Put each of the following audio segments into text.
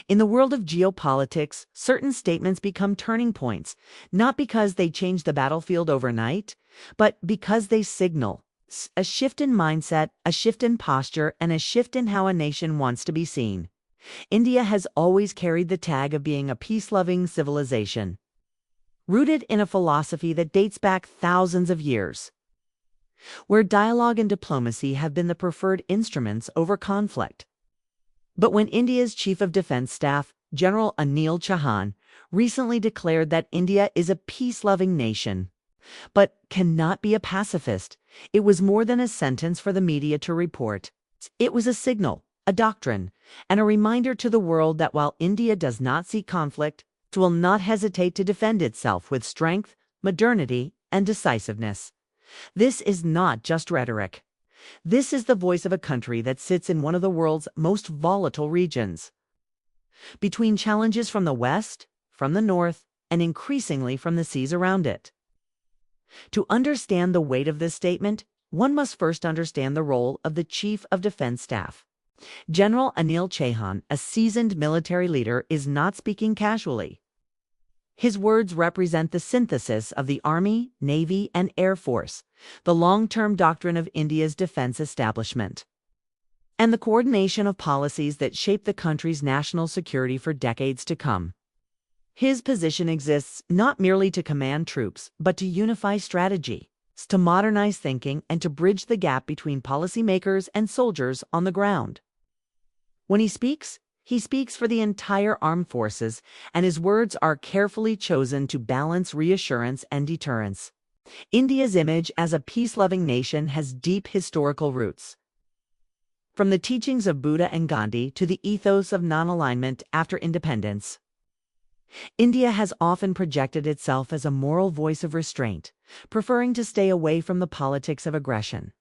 In the world of geopolitics, certain statements become turning points, not because they change the battlefield overnight, but because they signal a shift in mindset, a shift in posture, and a shift in how a nation wants to be seen. India has always carried the tag of being a peace-loving civilization, rooted in a philosophy that dates back thousands of years, where dialogue and diplomacy have been the preferred instruments over conflict. But when India's Chief of Defense Staff, General Anil Chauhan, recently declared that India is a peace-loving nation, but cannot be a pacifist, it was more than a sentence for the media to report. It was a signal, a doctrine, and a reminder to the world that while India does not seek conflict, it will not hesitate to defend itself with strength, modernity, and decisiveness. This is not just rhetoric. This is the voice of a country that sits in one of the world's most volatile regions, between challenges from the west, from the north, and increasingly from the seas around it. To understand the weight of this statement, one must first understand the role of the Chief of Defense Staff. General Anil Chauhan, a seasoned military leader, is not speaking casually. His words represent the synthesis of the Army, Navy, and Air Force, the long-term doctrine of India's defense establishment, and the coordination of policies that shape the country's national security for decades to come. His position exists not merely to command troops, but to unify strategy, to modernize thinking, and to bridge the gap between policymakers and soldiers on the ground. When he speaks for the entire armed forces, and his words are carefully chosen to balance reassurance and deterrence. India's image as a peace-loving nation has deep historical roots. From the teachings of Buddha and Gandhi to the ethos of non-alignment after independence, India has often projected itself as a moral voice of restraint, preferring to stay away from the politics of aggression.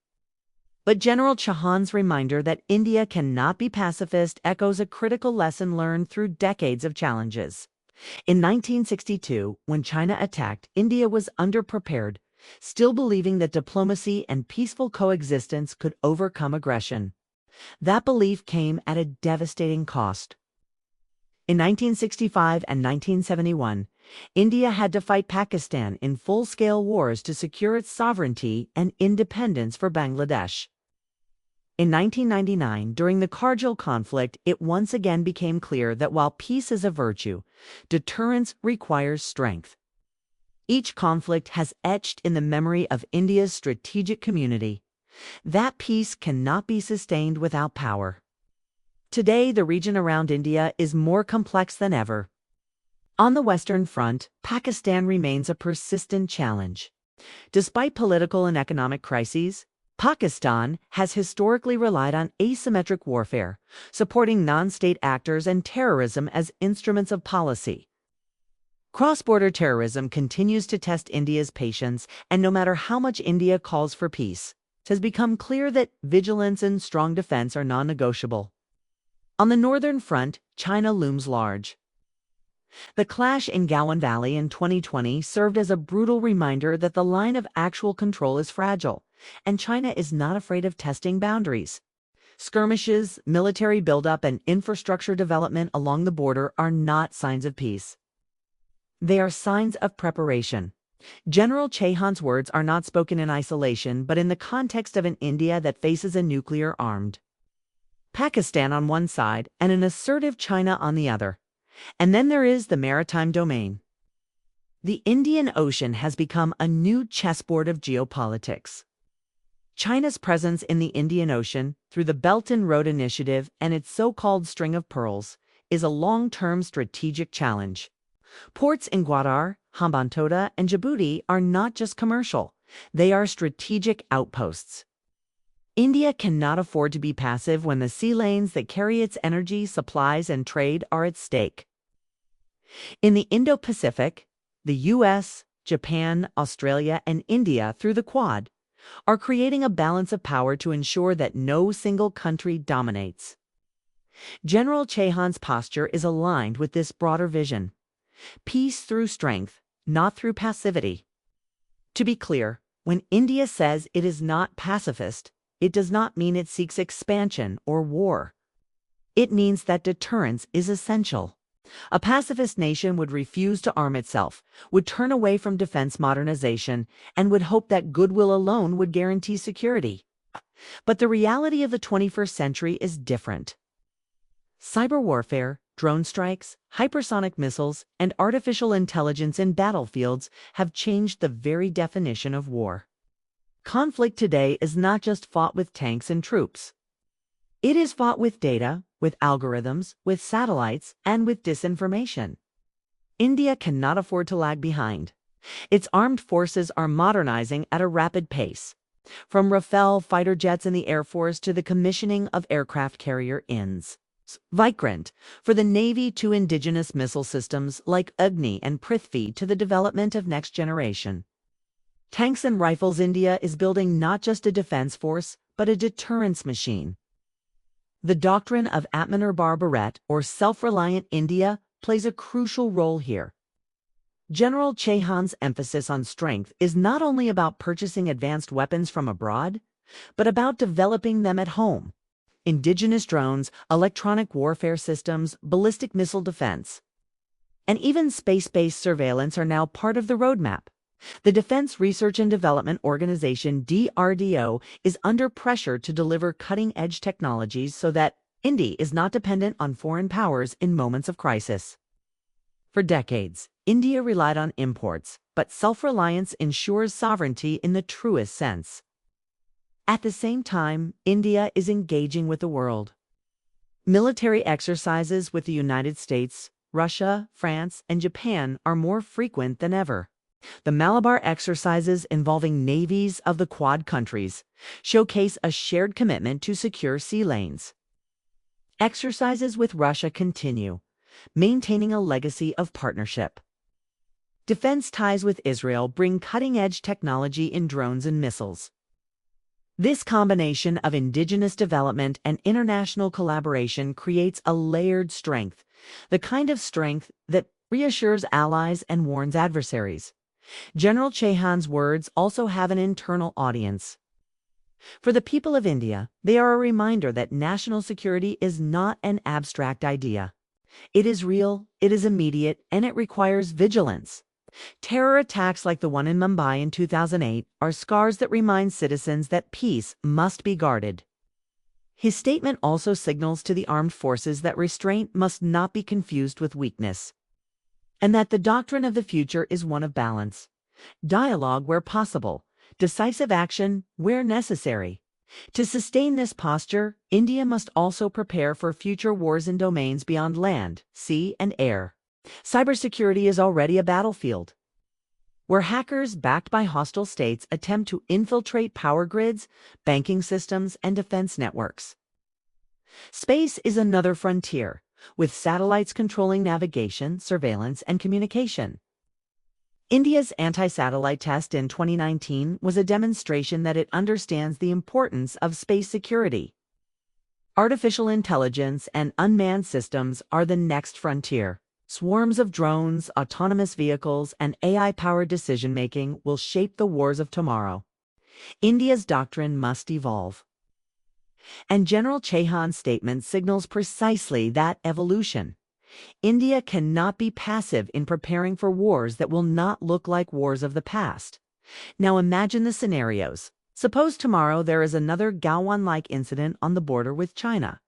But General Chauhan's reminder that India cannot be pacifist echoes a critical lesson learned through decades of challenges. In 1962, when China attacked, India was underprepared, still believing that diplomacy and peaceful coexistence could overcome aggression. That belief came at a devastating cost. In 1965 and 1971, India had to fight Pakistan in full-scale wars to secure its sovereignty and independence for Bangladesh. In 1999, during the Kargil conflict, it once again became clear that while peace is a virtue, deterrence requires strength. Each conflict has etched in the memory of India's strategic community that peace cannot be sustained without power. Today, the region around India is more complex than ever. On the Western Front, Pakistan remains a persistent challenge. Despite political and economic crises, Pakistan has historically relied on asymmetric warfare, supporting non-state actors and terrorism as instruments of policy. Cross-border terrorism continues to test India's patience, and no matter how much India calls for peace, it has become clear that vigilance and strong defense are non-negotiable. On the Northern Front, China looms large. The clash in Galwan Valley in 2020 served as a brutal reminder that the line of actual control is fragile, and China is not afraid of testing boundaries. Skirmishes, military buildup, and infrastructure development along the border are not signs of peace. They are signs of preparation. General Chauhan's words are not spoken in isolation, but in the context of an India that faces a nuclear-armed Pakistan on one side and an assertive China on the other. And then there is the maritime domain. The Indian Ocean has become a new chessboard of geopolitics. China's presence in the Indian Ocean, through the Belt and Road Initiative and its so-called String of Pearls, is a long-term strategic challenge. Ports in Gwadar, Hambantota, and Djibouti are not just commercial, they are strategic outposts. India cannot afford to be passive when the sea lanes that carry its energy, supplies, and trade are at stake. In the Indo-Pacific, the US, Japan, Australia, and India, through the Quad, are creating a balance of power to ensure that no single country dominates. General Chauhan's posture is aligned with this broader vision. Peace through strength, not through passivity. To be clear, when India says it is not pacifist, it does not mean it seeks expansion or war. It means that deterrence is essential. A pacifist nation would refuse to arm itself, would turn away from defense modernization, and would hope that goodwill alone would guarantee security. But the reality of the 21st century is different. Cyber warfare, drone strikes, hypersonic missiles, and artificial intelligence in battlefields have changed the very definition of war. Conflict today is not just fought with tanks and troops. It is fought with data, with algorithms, with satellites, and with disinformation. India cannot afford to lag behind. Its armed forces are modernizing at a rapid pace, from Rafale fighter jets in the Air Force to the commissioning of aircraft carrier INS. Vikrant, for the Navy to indigenous missile systems like Agni and Prithvi to the development of next generation. Tanks and rifles. India is building not just a defense force, but a deterrence machine. The doctrine of Atmanirbhar Bharat, or self-reliant India, plays a crucial role here. General Chauhan's emphasis on strength is not only about purchasing advanced weapons from abroad, but about developing them at home. Indigenous drones, electronic warfare systems, ballistic missile defense, and even space-based surveillance are now part of the roadmap. The Defense Research and Development Organization, DRDO, is under pressure to deliver cutting-edge technologies so that India is not dependent on foreign powers in moments of crisis. For decades, India relied on imports, but self-reliance ensures sovereignty in the truest sense. At the same time, India is engaging with the world. Military exercises with the United States, Russia, France, and Japan are more frequent than ever. The Malabar exercises involving navies of the Quad countries showcase a shared commitment to secure sea lanes. Exercises with Russia continue, maintaining a legacy of partnership. Defense ties with Israel bring cutting-edge technology in drones and missiles. This combination of indigenous development and international collaboration creates a layered strength, the kind of strength that reassures allies and warns adversaries. General Chauhan's words also have an internal audience. For the people of India, they are a reminder that national security is not an abstract idea. It is real, it is immediate, and it requires vigilance. Terror attacks like the one in Mumbai in 2008 are scars that remind citizens that peace must be guarded. His statement also signals to the armed forces that restraint must not be confused with weakness, and that the doctrine of the future is one of balance, dialogue where possible, decisive action where necessary. To sustain this posture, India must also prepare for future wars in domains beyond land, sea, and air. Cybersecurity is already a battlefield, where hackers backed by hostile states attempt to infiltrate power grids, banking systems, and defense networks. Space is another frontier, with satellites controlling navigation, surveillance, and communication. India's anti-satellite test in 2019 was a demonstration that it understands the importance of space security. Artificial intelligence and unmanned systems are the next frontier. Swarms of drones, autonomous vehicles, and AI-powered decision-making will shape the wars of tomorrow. India's doctrine must evolve. And General Chauhan's statement signals precisely that evolution. India cannot be passive in preparing for wars that will not look like wars of the past. Now imagine the scenarios. Suppose tomorrow there is another Gaowan-like incident on the border with China.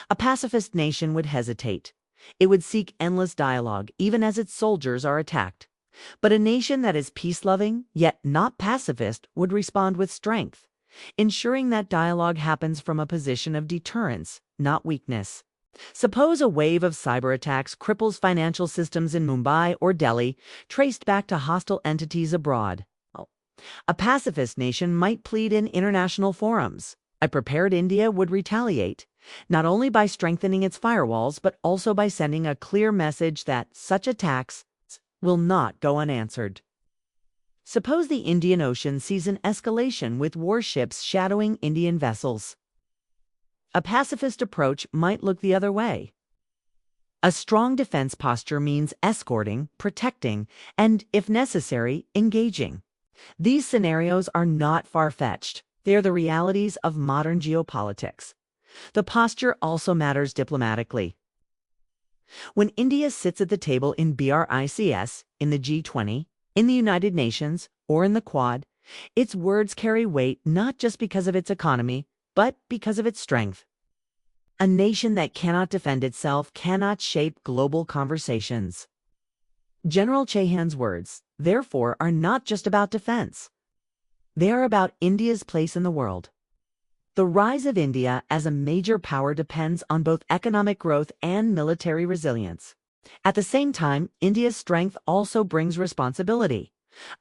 A pacifist nation would hesitate. It would seek endless dialogue, even as its soldiers are attacked. But a nation that is peace-loving, yet not pacifist, would respond with strength, ensuring that dialogue happens from a position of deterrence, not weakness. Suppose a wave of cyber attacks cripples financial systems in Mumbai or Delhi, traced back to hostile entities abroad. A pacifist nation might plead in international forums. A prepared India would retaliate, not only by strengthening its firewalls, but also by sending a clear message that such attacks will not go unanswered. Suppose the Indian Ocean sees an escalation with warships shadowing Indian vessels. A pacifist approach might look the other way. A strong defense posture means escorting, protecting, and, if necessary, engaging. These scenarios are not far-fetched. They are the realities of modern geopolitics. The posture also matters diplomatically. When India sits at the table in BRICS, in the G20, in the United Nations, or in the Quad, its words carry weight not just because of its economy, but because of its strength. A nation that cannot defend itself cannot shape global conversations. General Chauhan's words, therefore, are not just about defense. They are about India's place in the world. The rise of India as a major power depends on both economic growth and military resilience. At the same time, India's strength also brings responsibility.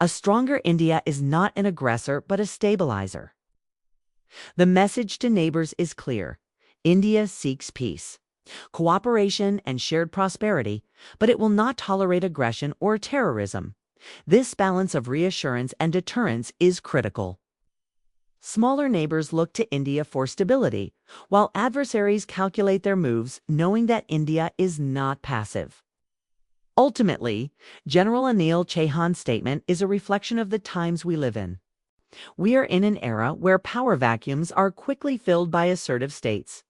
A stronger India is not an aggressor but a stabilizer. The message to neighbors is clear. India seeks peace, cooperation, and shared prosperity, but it will not tolerate aggression or terrorism. This balance of reassurance and deterrence is critical. Smaller neighbors look to India for stability, while adversaries calculate their moves knowing that India is not passive. Ultimately, General Anil Chauhan's statement is a reflection of the times we live in. We are in an era where power vacuums are quickly filled by assertive states,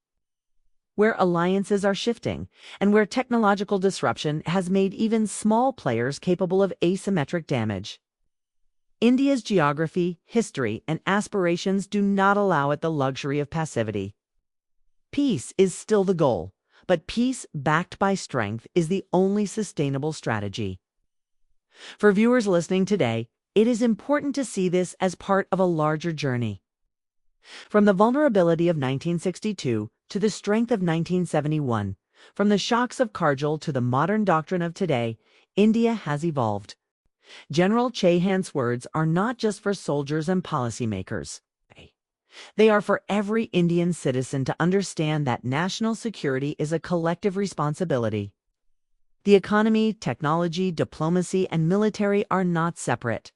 where alliances are shifting, and where technological disruption has made even small players capable of asymmetric damage. India's geography, history, and aspirations do not allow it the luxury of passivity. Peace is still the goal, but peace backed by strength is the only sustainable strategy. For viewers listening today, it is important to see this as part of a larger journey. From the vulnerability of 1962 to the strength of 1971, from the shocks of Kargil to the modern doctrine of today, India has evolved. General Chauhan's words are not just for soldiers and policymakers. They are for every Indian citizen to understand that national security is a collective responsibility. The economy, technology, diplomacy, and military are not separate.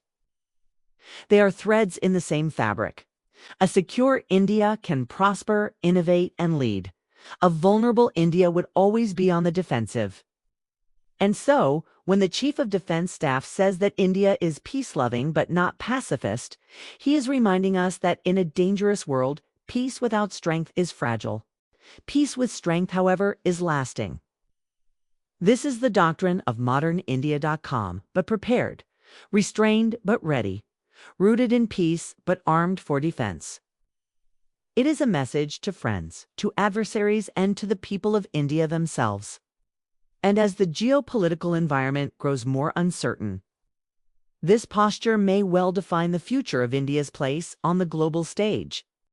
They are threads in the same fabric. A secure India can prosper, innovate, and lead. A vulnerable India would always be on the defensive. And so, when the Chief of Defense Staff says that India is peace-loving but not pacifist, he is reminding us that in a dangerous world, peace without strength is fragile. Peace with strength, however, is lasting. This is the doctrine of modernindia.com, but prepared, restrained but ready, rooted in peace but armed for defense. It is a message to friends, to adversaries, and to the people of India themselves. And as the geopolitical environment grows more uncertain, this posture may well define the future of India's place on the global stage.